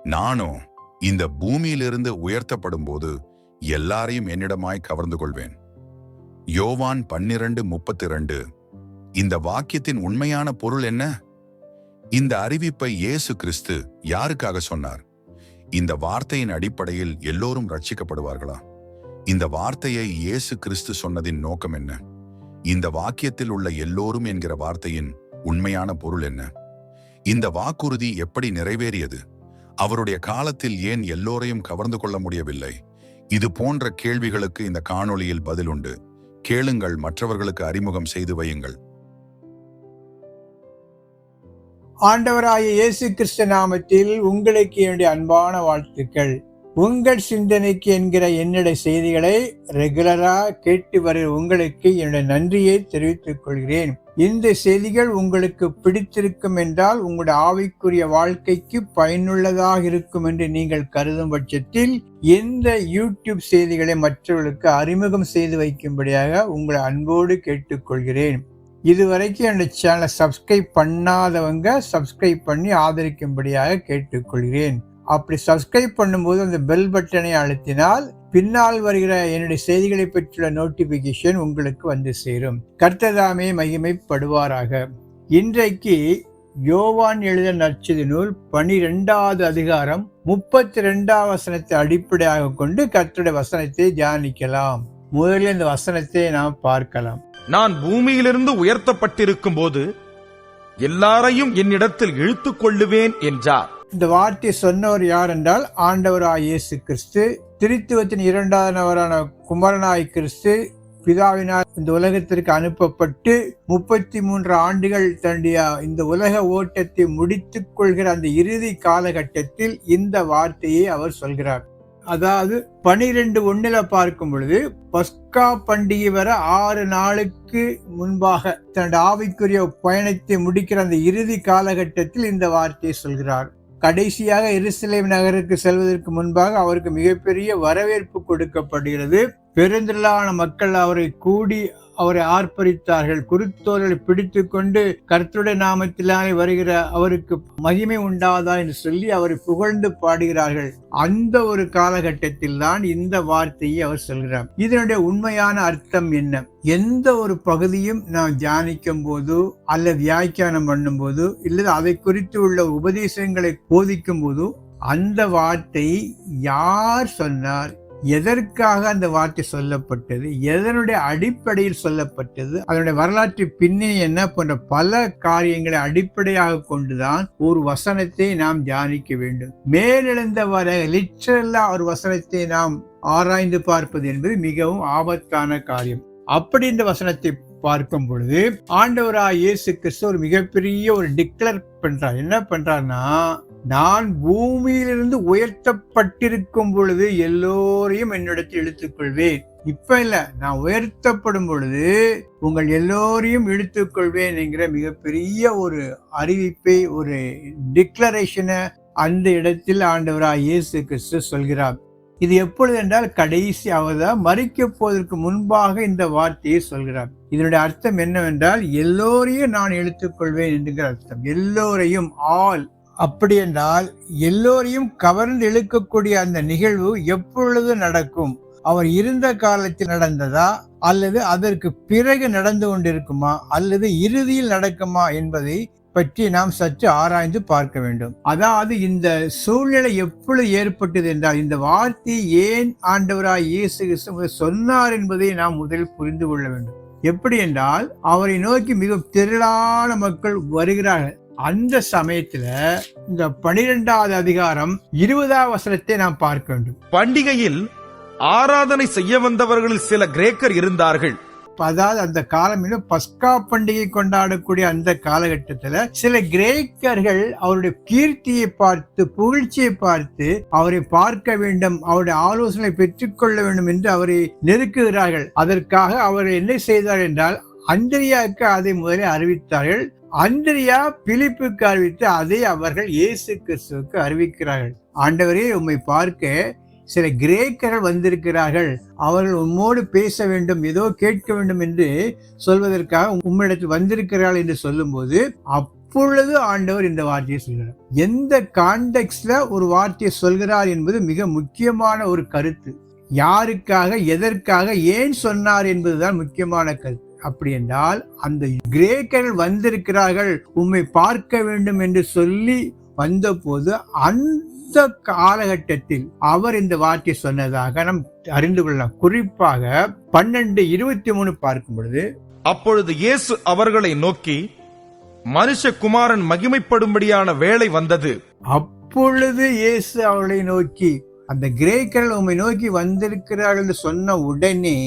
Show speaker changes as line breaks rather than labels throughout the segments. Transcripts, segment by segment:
நானோ இந்த பூமியிலிருந்து உயர்த்தப்படும் போது எல்லாரையும் என்னிடமாய் கவர்ந்து கொள்வேன். யோவான் 12:32. இந்த வாக்கியத்தின் உண்மையான பொருள் என்ன? இந்த அறிவிப்பை இயேசு கிறிஸ்து யாருக்காக சொன்னார்? இந்த வார்த்தையின் அடிப்படையில் எல்லோரும் ரட்சிக்கப்படுவார்களா? இந்த வார்த்தையை இயேசு கிறிஸ்து சொன்னதின் நோக்கம் என்ன? இந்த வாக்கியத்தில் உள்ள எல்லோரும் என்கிற வார்த்தையின் உண்மையான பொருள் என்ன? இந்த வாக்குறுதி எப்படி நிறைவேறியது? அவருடைய காலத்தில் ஏன் எல்லோரையும் கவர்ந்து கொள்ள முடியவில்லை? இது போன்ற கேள்விகளுக்கு இந்த காணொளியில் பதில் உண்டு. கேளுங்கள், மற்றவர்களுக்கு அறிமுகம் செய்து வையுங்கள்.
ஆண்டவராகிய இயேசு கிறிஸ்து நாமத்தில் உங்களுக்கு என்னுடைய அன்பான வாழ்த்துக்கள். உங்கள் சிந்தனைக்கு என்கிற என்னுடைய செய்திகளை ரெகுலரா கேட்டு வருகிற உங்களுக்கு என்னுடைய நன்றியை தெரிவித்துக் கொள்கிறேன். இந்த செய்திகள் உங்களுக்கு பிடித்திருக்கும் என்றால் உங்களுடைய ஆவிக்குரிய வாழ்க்கைக்கு பயனுள்ளதாக இருக்கும் என்று நீங்கள் கருதும் பட்சத்தில் இந்த யூடியூப் செய்திகளை மற்றவர்களுக்கு அறிமுகம் செய்து வைக்கும்படியாக உங்களை அன்போடு கேட்டுக்கொள்கிறேன். இதுவரைக்கும் என்னுடைய சேனலை சப்ஸ்கிரைப் பண்ணாதவங்க சப்ஸ்கிரைப் பண்ணி ஆதரிக்கும்படியாக கேட்டுக்கொள்கிறேன். அப்படி சப்ஸ்கிரைப் பண்ணும்போது அந்த பெல் பட்டனை அழுத்தினால் பின்னால் வருகிற என்னுடைய செய்திகளை பற்றியுள்ள நோட்டிபிகேஷன் உங்களுக்கு வந்து சேரும். கர்த்ததாமே மகிமைப்படுவாராக. இன்றைக்கு யோவான் எழுதிய நற்செய்தி நூல் 12வது அதிகாரம் 32வது வசனத்தை அடிப்படையாக கொண்டு கர்த்தருடைய வசனத்தை தியானிக்கலாம். முதலில் இந்த வசனத்தை நாம் பார்க்கலாம்.
நான் பூமியிலிருந்து உயர்த்தப்பட்டிருக்கும் போது எல்லாரையும் என்னிடத்தில் இழுத்துக் கொள்ளுவேன் என்றார்.
இந்த வார்த்தை சொன்னவர் யார் என்றால் ஆண்டவராய் இயேசு கிறிஸ்து. திருத்துவத்தின் 2வது நபரான குமாரனாய் கிறிஸ்து பிதாவினால் இந்த உலகத்திற்கு அனுப்பப்பட்டு 33 ஆண்டுகள் தன்னுடைய இந்த உலக ஓட்டத்தை முடித்துக் கொள்கிற அந்த இறுதி காலகட்டத்தில் இந்த வார்த்தையை அவர் சொல்கிறார். அதாவது 12:1 பார்க்கும் பொழுது பஸ்கா பண்டிகை வர 6 நாளுக்கு முன்பாக தன்னுடைய ஆவிக்குரிய பயணத்தை முடிக்கிற அந்த இறுதி காலகட்டத்தில் இந்த வார்த்தையை சொல்கிறார். கடைசியாக எருசலேம் நகருக்கு செல்வதற்கு முன்பாக அவருக்கு மிகப்பெரிய வரவேற்பு கொடுக்கப்படுகிறது. பெருந்திரளான மக்கள் அவரை கூடி அவரை ஆர்ப்பரித்தார்கள். குருத்தோர்களை பிடித்து கொண்டு கர்த்தருடைய நாமத்திலான வருகிற அவருக்கு மகிமை உண்டாதா என்று சொல்லி அவரை புகழ்ந்து பாடுகிறார்கள். அந்த ஒரு காலகட்டத்தில் தான் இந்த வார்த்தையை அவர் சொல்கிறார். இதனுடைய உண்மையான அர்த்தம் என்ன? எந்த ஒரு பகுதியும் நாம் தியானிக்கும் போது அல்ல வியாக்கியானம் பண்ணும் போது இல்லது அதை குறித்து உள்ள உபதேசங்களை போதிக்கும் போது அந்த வார்த்தை யார் சொன்னார், எதற்காக அந்த வார்த்தை சொல்லப்பட்டது, எதனுடைய அடிப்படையில் சொல்லப்பட்டது, அதனுடைய வரலாற்று பின்னணி என்ன போன்ற பல காரியங்களை அடிப்படையாக கொண்டுதான் ஒரு வசனத்தை நாம் தியானிக்க வேண்டும். மேலெழுந்த வர லிட்டரலா ஒரு வசனத்தை நாம் ஆராய்ந்து பார்ப்பது என்பது மிகவும் ஆபத்தான காரியம். அப்படி இந்த வசனத்தை பார்க்கும் பொழுது ஆண்டவராய் இயேசு கிறிஸ்து ஒரு மிகப்பெரிய ஒரு டிக்ளேர் பண்றார். என்ன பண்றார்னா, நான் பூமியிலிருந்து உயர்த்தப்பட்டிருக்கும் பொழுது எல்லோரையும் என்னிடத்தில் இழுத்துக் கொள்வேன். இப்ப இல்ல, நான் உயர்த்தப்படும் பொழுது உங்கள் எல்லோரையும் இழுத்துக் கொள்வேன் என்கிற மிகப்பெரிய ஒரு அறிவிப்பை, ஒரு டிக்ளரேஷனை அந்த இடத்தில் ஆண்டவராய் இயேசு கிறிஸ்து சொல்கிறார். இது எப்பொழுது என்றால் கடைசி அவர்தான் மரிக்க போவதற்கு முன்பாக இந்த வார்த்தையை சொல்கிறார். இதனுடைய அர்த்தம் என்னவென்றால் எல்லோரையும் நான் இழுத்துக் கொள்வேன் என்கிற அர்த்தம். எல்லோரையும், ஆல். அப்படி என்றால் எல்லோரையும் கவர்ந்து இழுக்கக்கூடிய அந்த நிகழ்வு எப்பொழுது நடக்கும்? அவர் இருந்த காலத்தில் நடந்ததா அல்லது அதற்கு பிறகு நடந்து கொண்டிருக்குமா அல்லது இறுதியில் நடக்குமா என்பதை பற்றி நாம் சற்று ஆராய்ந்து பார்க்க வேண்டும். அதாவது இந்த சூழ்நிலை எப்பொழுது ஏற்பட்டது என்றால் இந்த வார்த்தை ஏன் ஆண்டவராய் இயேசு கிறிஸ்து சொன்னார் என்பதை நாம் முதலில் புரிந்து கொள்ள வேண்டும். எப்படி என்றால் அவரை நோக்கி மிக திரளான மக்கள் வருகிறார்கள். அந்த சமயத்துல இந்த 12வது அதிகாரம் 20வது வசனத்தை நாம் பார்க்க வேண்டும்.
பண்டிகையில் ஆராதனை செய்ய வந்தவர்களில் சில கிரேக்கர் இருந்தார்கள்.
அதாவது அந்த காலம் பஸ்கா பண்டிகை கொண்டாடக்கூடிய அந்த காலகட்டத்துல சில கிரேக்கர்கள் அவருடைய கீர்த்தியை பார்த்து, புகழ்ச்சியை பார்த்து அவரை பார்க்க வேண்டும், அவருடைய ஆலோசனை பெற்றுக்கொள்ள வேண்டும் என்று அவரை நெருக்குகிறார்கள். அதற்காக அவர் என்ன செய்தார் என்றால் அந்திரியாவுக்கு அதை முதலில் அறிவித்தார்கள். அந்திரியா பிலிப்புக்கு அறிவித்து அதை அவர்கள் இயேசு கிறிஸ்துவுக்கு அறிவிக்கிறார்கள். ஆண்டவரே, உம்மை பார்க்க சில கிரேக்கர்கள் வந்திருக்கிறார்கள், அவர்கள் உம்மோடு பேச வேண்டும், ஏதோ கேட்க வேண்டும் என்று சொல்வதற்காக உம்மிடத்தில் வந்திருக்கிறார்கள் என்று சொல்லும் போது அப்பொழுது ஆண்டவர் இந்த வார்த்தையை சொல்கிறார். எந்த கான்டெக்ஸ்ட்ல ஒரு வார்த்தையை சொல்கிறார் என்பது மிக முக்கியமான ஒரு கருத்து. யாருக்காக, எதற்காக, ஏன் சொன்னார் என்பதுதான் முக்கியமான கருத்து. அப்படி என்றால் அந்த கிரேக்கர்கள் வந்திருக்கிறார்கள், உம்மை பார்க்க வேண்டும் என்று சொல்லி வந்தபோது அந்த காலகட்டத்தில் அவர் இந்த வார்த்தை சொன்னதாக நாம் அறிந்து கொள்ளலாம். குறிப்பாக 12:23 பார்க்கும் பொழுது,
அப்பொழுது இயேசு அவர்களை நோக்கி, மனுஷகுமாரன் மகிமைப்படும்படியான வேளை வந்தது.
அப்பொழுது இயேசு அவர்களை நோக்கி, அந்த கிரேக்கர்கள் உம்மை நோக்கி வந்திருக்கிறார்கள் என்று சொன்ன உடனே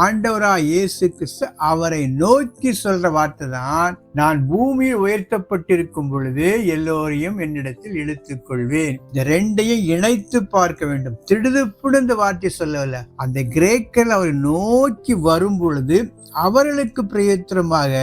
ஆண்டவராய் இயேசு கிறிஸ்து அவரை நோக்கி சொல்ற வார்த்தை தான், நான் பூமியில் உயர்த்தப்பட்டிருக்கும் பொழுது எல்லோரையும் என்னிடத்தில் இழுத்துக் கொள்வேன். இந்த ரெண்டையும் இணைத்து பார்க்க வேண்டும். திடுதுப்புடு இந்த வார்த்தை சொல்லவில்லை. அந்த கிரேக்கர்கள் அவரை நோக்கி வரும் பொழுது அவர்களுக்கு பிரயோஜனமாக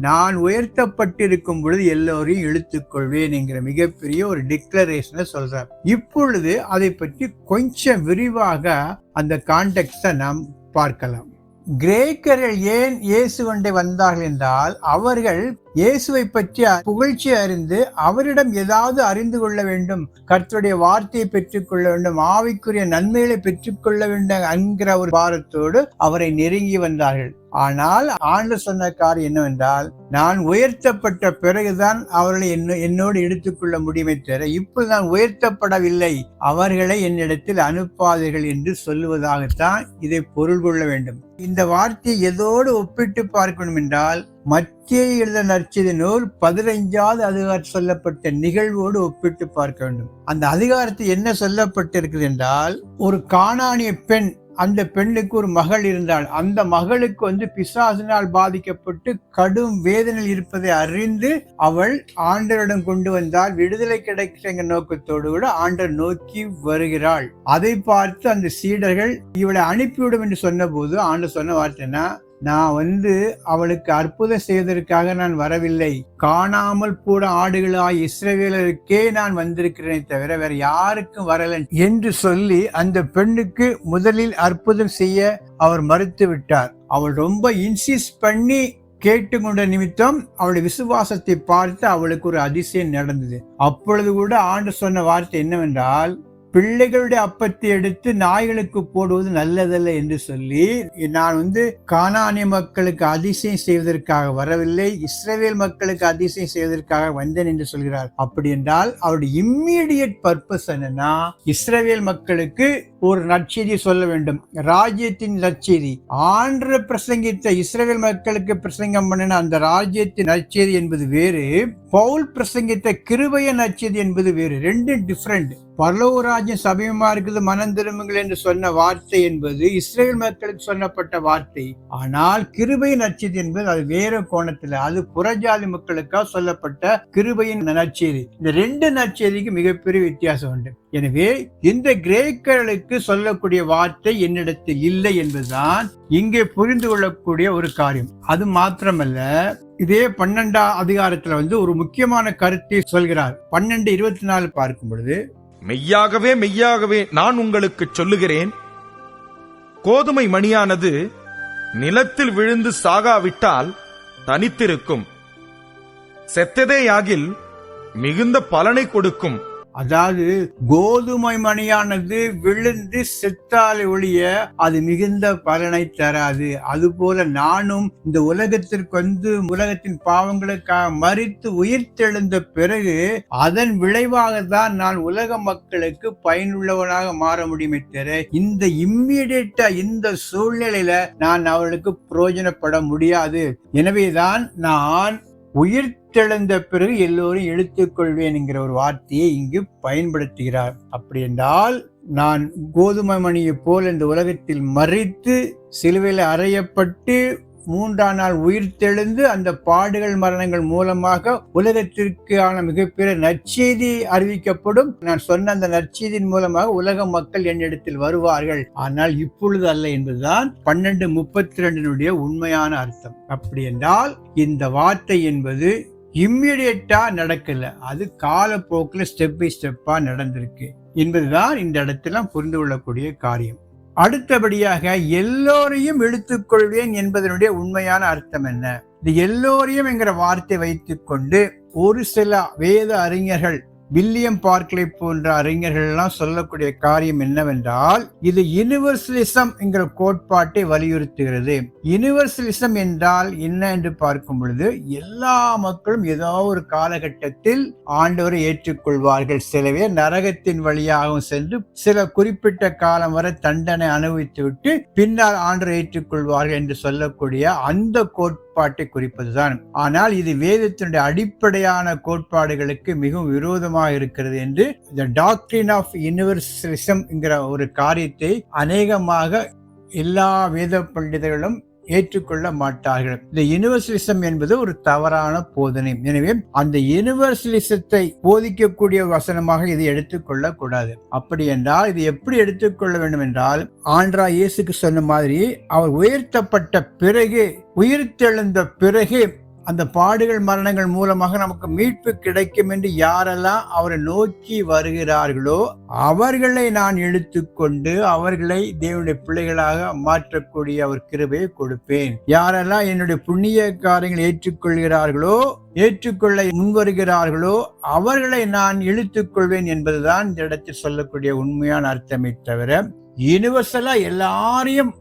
நான் உயர்த்தப்பட்டிருக்கும் பொழுது எல்லோரையும் இழுத்துக் கொள்வேன் என்கிற மிகப்பெரிய ஒரு டிக்ளரேஷனை சொல்றார். இப்பொழுது அதை பற்றி கொஞ்சம் விரிவாக அந்த கான்டெக்ஸ்டை நாம் பார்க்கலாம். கிரேக்கர்கள் ஏன் இயேசுவண்டை வந்தார்கள் என்றால், அவர்கள் இயேசுவை பற்றி புகழ்ச்சி அறிந்து அவரிடம் ஏதாவது அறிந்து கொள்ள வேண்டும், கர்த்தருடைய வார்த்தையை பெற்றுக்கொள்ள வேண்டும், ஆவிக்குரிய நன்மைகளை பெற்றுக்கொள்ள வேண்டும் என்கிற ஒரு பாரத்தோடு அவரை நெருங்கி வந்தார்கள். ஆனால் ஆண்டவர் சொன்ன காரியம் என்னவென்றால், நான் உயர்த்தப்பட்ட பிறகுதான் அவர்களை என்னோடு எடுத்துக்கொள்ள முடியுமே தவிர இப்போது நான் உயர்த்தப்படவில்லை, அவர்களை என்னிடத்தில் அனுப்பாதீர்கள் என்று சொல்லுவதாகத்தான் இதை பொருள் கொள்ள வேண்டும். இந்த வார்த்தையை எதோடு ஒப்பிட்டு பார்க்கணும் என்றால், மத்தேயு எழுதின நற்செய்தி நூல் 15வது அதிகாரம் சொல்லப்பட்ட நிகழ்வோடு ஒப்பிட்டு பார்க்க வேண்டும். அந்த அதிகாரத்தில் என்ன சொல்லப்பட்டிருக்கிறது என்றால், ஒரு கானானிய பெண், அந்த பெண்ணுக்கு ஒரு மகள் இருந்தாள். அந்த மகளுக்கு பிசாசினால் பாதிக்கப்பட்டு கடும் வேதனையில் இருப்பதை அறிந்து அவள் ஆண்டவரிடம் கொண்டு வந்தால் விடுதலை கிடைக்கிற நோக்கத்தோடு கூட ஆண்டவர் நோக்கி வருகிறாள். அதை பார்த்து அந்த சீடர்கள் இவளை அனுப்பிவிடும் என்று சொன்ன போது ஆண்டவர் சொன்ன வார்த்தைனா, நான் அவளுக்கு அற்புதம் செய்வதற்காக நான் வரவில்லை, காணாமல் போட ஆடுகளாய் இஸ்ரவேலருக்கே நான் வந்திருக்கிறேனே தவிர வேற யாருக்கும் வரல என்று சொல்லி அந்த பெண்ணுக்கு முதலில் அற்புதம் செய்ய அவர் மறுத்து விட்டார். அவள் ரொம்ப இன்சிஸ்ட் பண்ணி கேட்டுக்கொண்ட நிமித்தம் அவளுடைய விசுவாசத்தை பார்த்து அவளுக்கு ஒரு அதிசயம் நடந்தது. அப்பொழுது கூட ஆண்டு சொன்ன வார்த்தை என்னவென்றால், பிள்ளைகளுடைய அப்பத்தை எடுத்து நாய்களுக்கு போடுவது நல்லதல்ல என்று சொல்லி, நான் கானானிய மக்களுக்கு அதிசயம் செய்வதற்காக வரவில்லை, இஸ்ரவேல் மக்களுக்கு அதிசயம் செய்வதற்காக வந்தேன் என்று சொல்கிறார். அப்படி என்றால் அவருடைய இம்மீடியட் பர்பஸ் என்னன்னா, இஸ்ரவேல் மக்களுக்கு ஒரு நற்செய்தி சொல்ல வேண்டும், ராஜ்யத்தின் நற்செய்தி. ஆண்டவர் பிரசங்கித்த இஸ்ரவேல் மக்களுக்கு பிரசங்கம் பண்ணின அந்த ராஜ்யத்தின் நற்செய்தி என்பது வேறு, பவுல் பிரசங்கித்த கிருபைய நற்செய்தி என்பது வேறு. ரெண்டு டிஃபரெண்ட். பரலோக ராஜ்யம் சமீபமா இருக்குது, மனம் திரும்புங்கள் என்று சொன்ன வார்த்தை என்பது இஸ்ரேல் மக்களுக்கு சொல்லப்பட்ட வார்த்தை. ஆனால் கிருபையின் நற்செய்தி என்பது அது வேற கோணத்துல, அது புறஜாதி மக்களுக்காக சொல்லப்பட்ட கிருபையின் நற்செய்தி. இந்த ரெண்டு நற்செய்திக்கு மிகப்பெரிய வித்தியாசம் உண்டு. எனவே இந்த கிரேக்கர்களுக்கு சொல்லக்கூடிய வார்த்தை என்னிடத்தில் இல்லை என்பதுதான் இங்கே புரிந்து கொள்ளக்கூடிய ஒரு காரியம். அது மாத்திரமல்ல, இதே 12ஆம் அதிகாரத்துல ஒரு முக்கியமான கருத்தை சொல்கிறார். 12:24 பார்க்கும் பொழுது,
மெய்யாகவே மெய்யாகவே நான் உங்களுக்கு சொல்லுகிறேன், கோதுமை மணியானது நிலத்தில் விழுந்து சாகாவிட்டால் தனித்திருக்கும், செத்ததேயாகில் மிகுந்த பலனை கொடுக்கும்.
அதாவது கோதுமை மணியானது விழுந்து செத்தாலே ஒழிய அது மிகுந்த பலனை தராது. அதுபோல நானும் இந்த உலகத்திற்கு உலகத்தின் பாவங்களுக்காக மரித்து உயிர்த்தெழுந்த பிறகு அதன் விளைவாக தான் நான் உலக மக்களுக்கு பயனுள்ளவனாக மாற முடியுமே தவிர இந்த இம்மீடியட்டா இந்த சூழ்நிலையில நான் அவர்களுக்கு பிரயோஜனப்பட முடியாது. எனவேதான் நான் உயிர்த்தெழுந்த பிறகு எல்லோரும் இழுத்துக் கொள்வேன் என்கிற ஒரு வார்த்தையை இங்கு பயன்படுத்துகிறார். அப்படி என்றால், நான் கோதுமை மணியை போல் இந்த உலகத்தில் மரித்து சிலுவையில் அறையப்பட்டு 3ஆம் நாள் உயிர்த்தெழுந்து அந்த பாடுகள் மரணங்கள் மூலமாக உலகத்திற்கான மிகப்பெரிய நற்செய்தி அறிவிக்கப்படும். நான் சொன்ன அந்த நற்செய்தியின் மூலமாக உலக மக்கள் என்னிடத்தில் வருவார்கள், ஆனால் இப்பொழுது அல்ல என்பதுதான் 12:32 உண்மையான அர்த்தம். அப்படி என்றால் இந்த வார்த்தை என்பது இம்மிடியட்டா நடக்கல, அது காலப்போக்கில் ஸ்டெப் பை ஸ்டெப்பா நடந்திருக்கு என்பதுதான் இந்த இடத்துல புரிந்து கொள்ளக்கூடிய காரியம். அடுத்தபடியாக, எல்லோரையும் இழுத்துக் கொள்வேன் என்பதனுடைய உண்மையான அர்த்தம் என்ன? இந்த எல்லோரையும் என்கிற வார்த்தை வைத்துக் கொண்டு ஒரு சில வேத அறிஞர்கள், வில்லியம் பார்க்லே போன்ற அறிஞர்கள் எல்லாம் சொல்லக்கூடிய காரியம் என்னவென்றால், இது யுனிவர்சலிசம் என்கிற கோட்பாட்டை வலியுறுத்துகிறது. யுனிவர்சலிசம் என்றால் என்ன என்று பார்க்கும் பொழுது, எல்லா மக்களும் ஏதோ ஒரு காலகட்டத்தில் ஆண்டவரை ஏற்றுக்கொள்வார்கள். சில பேர் நரகத்தின் வழியாகவும் சென்று சில குறிப்பிட்ட காலம் வரை தண்டனை அனுபவித்து விட்டு பின்னால் ஆண்டவரை ஏற்றுக்கொள்வார்கள் என்று சொல்லக்கூடிய அந்த கோட்பாட்டை குறிப்பதுதான். ஆனால் இது வேதத்தினுடைய அடிப்படையான கோட்பாடுகளுக்கு மிகவும் விரோதமாக இருக்கிறது என்று the doctrine of universalism என்கிற ஒரு காரியத்தை அநேகமாக எல்லா வேத பண்டிதர்களும் ஏற்றுக்கொள்ள மாட்டார்கள். இந்த யுனிவர்சலிசம் என்பது ஒரு தவறான போதனை. எனவே அந்த யுனிவர்சலிசத்தை போதிக்கக்கூடிய வசனமாக இதை எடுத்துக்கொள்ள கூடாது. அப்படி என்றால் இது எப்படி எடுத்துக்கொள்ள வேண்டும் என்றால், ஆண்டவராகிய இயேசுக்கு சொன்ன மாதிரி அவர் உயர்த்தப்பட்ட பிறகு, உயிர்த்தெழுந்த பிறகு அந்த பாடுகள் மரணங்கள் மூலமாக நமக்கு மீட்பு கிடைக்கும் என்று யாரெல்லாம் அவரை நோக்கி வருகிறார்களோ அவர்களை நான் இழுத்துக்கொண்டு அவர்களை தேவனுடைய பிள்ளைகளாக மாற்றக்கூடிய ஒரு கிருபையை கொடுப்பேன். யாரெல்லாம் என்னுடைய புண்ணிய காரியங்களை ஏற்றுக்கொள்கிறார்களோ, ஏற்றுக்கொள்ள முன்வருகிறார்களோ அவர்களை நான் இழுத்துக்கொள்வேன் என்பதுதான் இந்த இடத்தில் சொல்லக்கூடிய உண்மையான அர்த்தமே தவிர, யூனிவர்சலா எல்லாரையும்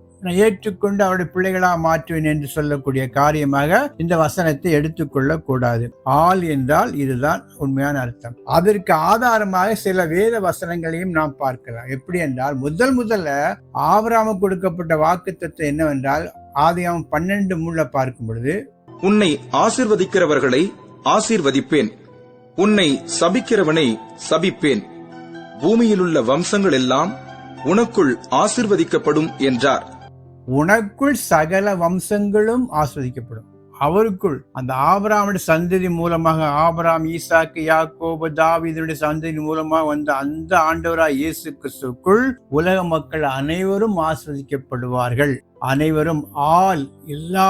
ஏற்றுக்கொண்டு அவருடைய பிள்ளைகளாக மாற்றுவேன் என்று சொல்லக்கூடிய காரியமாக இந்த வசனத்தை எடுத்துக்கொள்ள கூடாது. ஆள் என்றால் இதுதான் உண்மையான அர்த்தம். அதற்கு ஆதாரமாக சில வேத வசனங்களையும் நாம் பார்க்கலாம். எப்படி என்றால், முதல்ல ஆபிரகாமுக்கு கொடுக்கப்பட்ட வாக்குத்தத்தம் என்னவென்றால், ஆதியாகமம் 12:3 பார்க்கும் பொழுது,
உன்னை ஆசீர்வதிக்கிறவர்களை ஆசீர்வதிப்பேன், உன்னை சபிக்கிறவனை சபிப்பேன், பூமியிலுள்ள வம்சங்கள் எல்லாம் உனக்குள் ஆசீர்வதிக்கப்படும் என்றார்.
உனக்குள் சகல வம்சங்களும் ஆஸ்வதிக்கப்படும். அவருக்குள் அந்த ஆபிரகாமுடைய சந்ததி மூலமாக, ஆபிரகாம், ஈசாக்கு, யாக்கோபு, தாவீதுடைய சந்ததி மூலமாக வந்த அந்த ஆண்டவராய் இயேசு கிறிஸ்துவுக்குள் உலக மக்கள் அனைவரும் ஆஸ்வதிக்கப்படுவார்கள். அனைவரும் எல்லா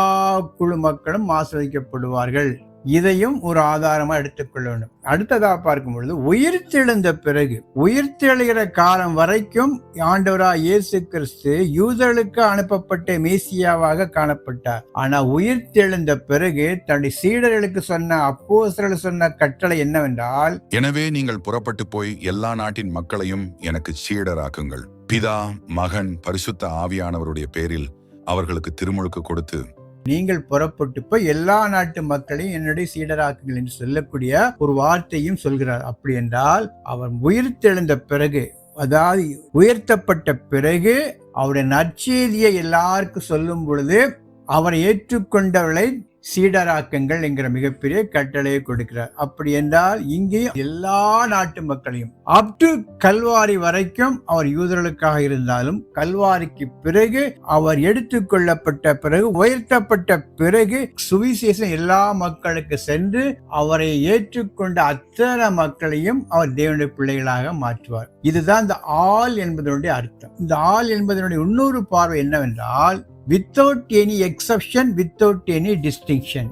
குழு மக்களும் ஆஸ்வதிக்கப்படுவார்கள். இதையும் ஒரு ஆதாரமா எடுத்துக்கொள்ள வேண்டும். அடுத்ததா பார்க்கும் பொழுது, உயிர்த்தெழுந்த பிறகு, உயிர்த்தெழுகிற காலம் வரைக்கும் ஆண்டவராய் இயேசு கிறிஸ்து யூதர்களுக்கு அனுப்பப்பட்ட மேசியாவாக காணப்பட்டார். ஆனா உயிர்த்தெழுந்த பிறகு தன்னுடைய சீடர்களுக்கு சொன்ன, அப்போஸ்தலர்களுக்கு சொன்ன கட்டளை என்னவென்றால்,
எனவே நீங்கள் புறப்பட்டு போய் எல்லா நாட்டின் மக்களையும் எனக்கு சீடராக்குங்கள். பிதா, மகன், பரிசுத்த ஆவியானவருடைய பேரில் அவர்களுக்கு திருமுழுக்கு கொடுத்து,
நீங்கள் புறப்பட்டு போய் எல்லா நாட்டு மக்களையும் என்னுடைய சீடராக்குங்கள் என்று சொல்லக்கூடிய ஒரு வார்த்தையும் சொல்கிறார். அப்படி என்றால் அவர் உயிர்த்தெழுந்த பிறகு, அதாவது உயர்த்தப்பட்ட பிறகு அவருடைய நற்செய்தியை எல்லாருக்கும் சொல்லும் பொழுது அவரை ஏற்றுக்கொண்டவர்களை சீடராக்குங்கள் என்கிற மிகப்பெரிய கட்டளையை கொடுக்கிறார். அப்படி என்றால் இங்கேயும் எல்லா நாட்டு மக்களையும், அப் டு கல்வாரி வரைக்கும் அவர் யூதர்களுக்காக இருந்தாலும், கல்வாரிக்கு பிறகு அவர் எடுத்துக்கொள்ளப்பட்ட பிறகு, உயர்த்தப்பட்ட பிறகு சுவிசேஷம் எல்லா மக்களுக்கு சென்று அவரை ஏற்றுக்கொண்ட அத்தனை மக்களையும் அவர் தேவனுடைய பிள்ளைகளாக மாற்றுவார். இதுதான் இந்த ஆல் என்பதனுடைய அர்த்தம். இந்த ஆல் என்பதனுடைய இன்னொரு பார்வை என்னவென்றால், without any exception, without any distinction.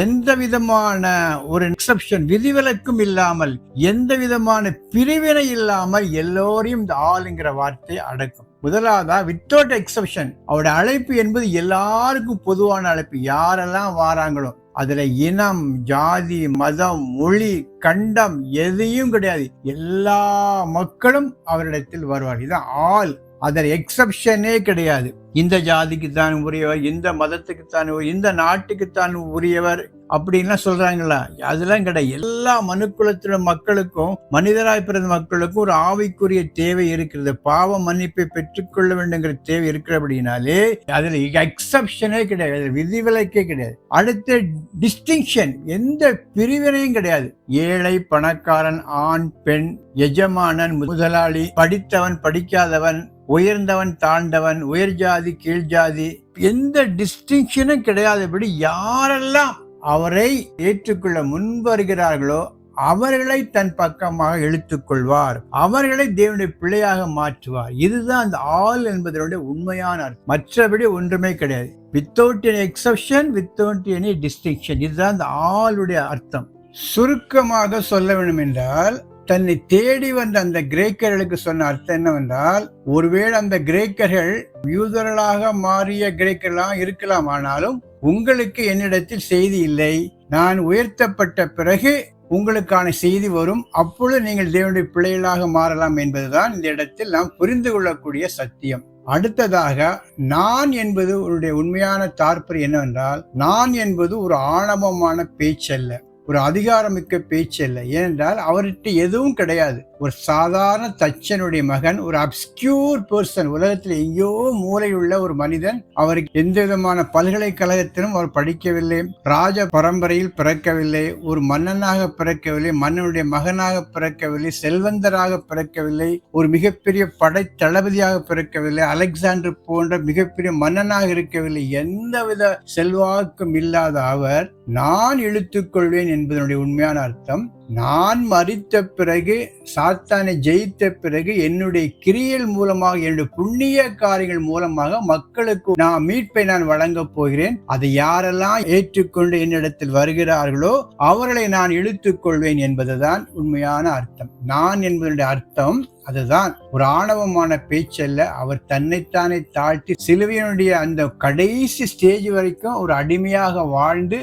எந்த விதமான ஒரு எக்ஸப்ஷன், விதிவிலக்கும் இல்லாமல், எந்த விதமான பிரிவினை இல்லாமல் எல்லோரையும் இந்த ஆளுங்கிற வார்த்தை அடக்கும். முதலாவதா வித்தவுட் எக்ஸப்ஷன், அவருடைய அழைப்பு என்பது எல்லாருக்கும் பொதுவான அழைப்பு. யாரெல்லாம் வாராங்களோ அதுல இனம், ஜாதி, மதம், மொழி, கண்டம் எதையும் கிடையாது. எல்லா மக்களும் அவரிடத்தில் வருவார். இதுதான் ஆல். அதில் எக்ஸப்ஷனே கிடையாது. இந்த ஜாதிக்கு தான் உரியவர், இந்த மதத்துக்கு தான், இந்த நாட்டுக்கு தான் உரியவர் அப்படின்லாம் சொல்றாங்களா? அதெல்லாம் கிடையாது. எல்லா மனுக்குலத்தில மக்களுக்கும், மனிதராய் பிறந்த மக்களுக்கும் ஒரு ஆவிக்குரிய தேவை இருக்கிறது. பாவ மன்னிப்பை பெற்றுக்கொள்ள வேண்டுங்கிற தேவை இருக்கிறபடினாலே அதுல எக்ஸப்ஷனே கிடையாது, விதிவிலக்கே கிடையாது. அடுத்த டிஸ்டிங்ஷன், எந்த பிரிவினையும் கிடையாது. ஏழை, பணக்காரன், ஆண், பெண், எஜமானன், முதலாளி, படித்தவன், படிக்காதவன், உயர்ந்தவன், தாழ்ந்தவன், உயர் ஜாதி, கீழ் ஜாதி, எந்த டிஸ்டிங்ஷனும் கிடையாதபடி யாரெல்லாம் அவரை ஏற்றுக்கொள்ள முன்வருகிறார்களோ அவர்களை தன் பக்கமாக இழுத்துக் கொள்வார். அவர்களை தேவனுடைய பிள்ளையாக மாற்றுவார். இதுதான் அந்த ஆல் என்பதனுடைய உண்மையான அர்த்தம். மற்றபடி ஒன்றுமே கிடையாது. Without any exception, without any distinction. இதுதான் அந்த ஆளுடைய அர்த்தம். சுருக்கமாக சொல்ல வேண்டும் என்றால், தன்னை தேடி வந்த அந்த கிரேக்கர்களுக்கு சொன்ன அர்த்தம் என்னவென்றால், ஒருவேளை அந்த கிரேக்கர்கள் யூதர்களாக மாறிய கிரேக்கர்களாக இருக்கலாம், ஆனாலும் உங்களுக்கு என்னிடத்தில் செய்தி இல்லை, நான் உயர்த்தப்பட்ட பிறகு உங்களுக்கான செய்தி வரும், அப்பொழுது நீங்கள் தேவனுடைய பிள்ளைகளாக மாறலாம் என்பதுதான் இந்த இடத்தில் நாம் புரிந்து கொள்ளக்கூடிய சத்தியம். அடுத்ததாக, நான் என்பது உன்னுடைய உண்மையான தாற்பயம் என்னவென்றால், நான் என்பது ஒரு ஆணவமான பேச்சல்ல, ஒரு அதிகாரமிக்க பேச்சு அல்ல. ஏனென்றால் அவர்கிட்ட எதுவும் கிடையாது. ஒரு சாதாரண தச்சனுடைய மகன், ஒரு அப்ஸ்கியூர் பர்சன், உலகத்தில் எங்கேயோ மூலையுள்ள ஒரு மனிதன். அவருக்கு எந்த விதமான பல்கலைக்கழகத்திலும் அவர் படிக்கவில்லை, ராஜ பரம்பரையில் பிறக்கவில்லை, ஒரு மன்னனாக பிறக்கவில்லை, மன்னனுடைய மகனாக பிறக்கவில்லை, செல்வந்தராக பிறக்கவில்லை, ஒரு மிகப்பெரிய படை தளபதியாக பிறக்கவில்லை, அலெக்சாண்டர் போன்ற மிகப்பெரிய மன்னனாக இருக்கவில்லை. எந்தவித செல்வாக்கும் இல்லாத அவர் நான் இழுத்துக்கொள்வேன் என்பதனுடைய உண்மையான அர்த்தம், நான் மரித்த பிறகு, சாத்தானை ஜெயித்த பிறகு, என்னுடைய கிரியல் மூலமாக, என்னுடைய புண்ணிய காரியங்கள் மூலமாக மக்களுக்கு மீட்பை நான் வழங்கப் போகிறேன். அதை யாரெல்லாம் ஏற்றுக்கொண்டு என்னிடத்தில் வருகிறார்களோ அவர்களை நான் இழுத்துக் கொள்வேன் என்பதுதான் உண்மையான அர்த்தம். நான் என்பதனுடைய அர்த்தம் அதுதான். ஒரு ஆணவமான பேச்சல்ல. அவர் தன்னைத்தானே தாழ்த்தி சிலுவையினுடைய அந்த கடைசி ஸ்டேஜ் வரைக்கும் ஒரு அடிமையாக வாழ்ந்து,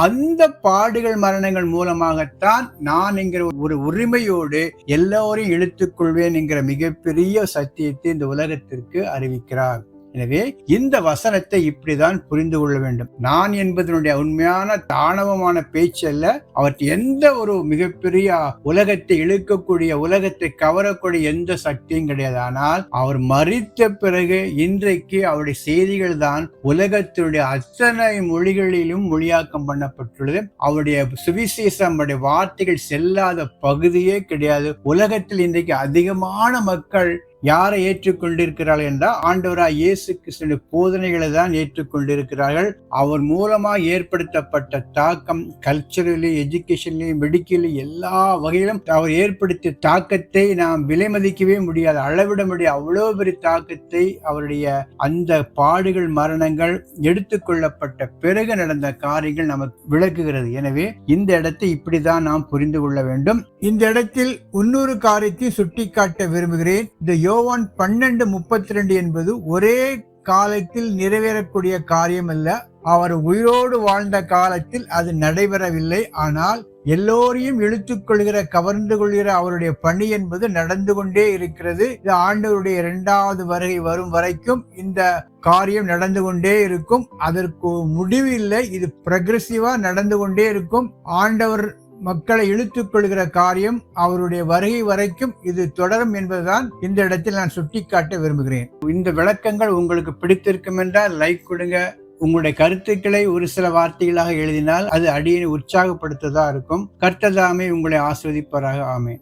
அந்த பாடுகள் மரணங்கள் மூலமாகத்தான் நான் என்கிற ஒரு உரிமையோடு எல்லோரையும் இழுத்துக் கொள்வேன் என்கிற மிகப்பெரிய சத்தியத்தை இந்த உலகத்திற்கு அறிவிக்கிறார். எனவே இந்த வசனத்தை இப்படிதான் புரிந்து கொள்ள வேண்டும். நான் என்பதனுடைய உண்மையான ஆணவமான பேச்சு அல்ல. அவருக்கு எந்த ஒரு மிகப்பெரிய உலகத்தை இழுக்கக்கூடிய, உலகத்தை கவரக்கூடிய எந்த சக்தியும் கிடையாது. ஆனால் அவர் மரித்த பிறகு இன்றைக்கு அவருடைய செய்திகள் தான் உலகத்தினுடைய அத்தனை மொழிகளிலும் மொழியாக்கம் பண்ணப்பட்டுள்ளது. அவருடைய சுவிசேஷம், அவருடைய வார்த்தைகள் செல்லாத பகுதியே கிடையாது. உலகத்தில் இன்றைக்கு அதிகமான மக்கள் யாரை ஏற்றுக்கொண்டிருக்கிறார்கள் என்றால் ஆண்டவராய் இயேசு கிறிஸ்துவின் போதனைகளை தான் ஏற்றுக்கொண்டிருக்கிறார்கள். அவர் மூலமாக ஏற்படுத்தப்பட்ட தாக்கம், கல்ச்சரலி, எஜுகேஷன்லி, மெடிக்கலி, எல்லா வகையிலும் அவர் ஏற்படுத்திய தாக்கத்தை நாம் விலை மதிக்கவே முடியாது, அளவிட முடியாது. அவ்வளவு பெரிய தாக்கத்தை அவருடைய அந்த பாடுகள் மரணங்கள் எடுத்துக்கொள்ளப்பட்ட பிறகு நடந்த காரியங்கள் நமக்கு விளக்குகிறது. எனவே இந்த இடத்தை இப்படிதான் நாம் புரிந்து கொள்ள வேண்டும். இந்த இடத்தில் இன்னொரு காரியத்தை சுட்டிக்காட்ட விரும்புகிறேன். இந்த யோவான் 12:32 என்பது ஒரே காலத்தில் நிறைவேறக்கூடிய காரியம் அல்ல. அவர் உயிரோடு வாழ்ந்த காலத்தில் அது நடைபெறவில்லை. ஆனால் எல்லோரையும் இழுத்துக்கொள்கிற, கவர்ந்து கொள்கிற அவருடைய பணி என்பது நடந்து கொண்டே இருக்கிறது. இது ஆண்டவருடைய 2வது வருகை வரும் வரைக்கும் இந்த காரியம் நடந்து கொண்டே இருக்கும். அதற்கு முடிவு இல்லை. இது ப்ரக்ரெசிவா நடந்து கொண்டே இருக்கும். ஆண்டவர் மக்களை இழுத்துக் கொள்கிற காரியம் அவருடைய வருகை வரைக்கும் இது தொடரும் என்பதுதான் இந்த இடத்தில் நான் சுட்டிக்காட்ட விரும்புகிறேன். இந்த விளக்கங்கள் உங்களுக்கு பிடித்திருக்கும் என்றால் லைக் கொடுங்க. உங்களுடைய கருத்துக்களை ஒரு சில வார்த்தைகளாக எழுதினால் அது அடியை உற்சாகப்படுத்ததா இருக்கும். கர்த்தர் தாமே உங்களை ஆசீர்வதிப்பாராக. ஆமென்.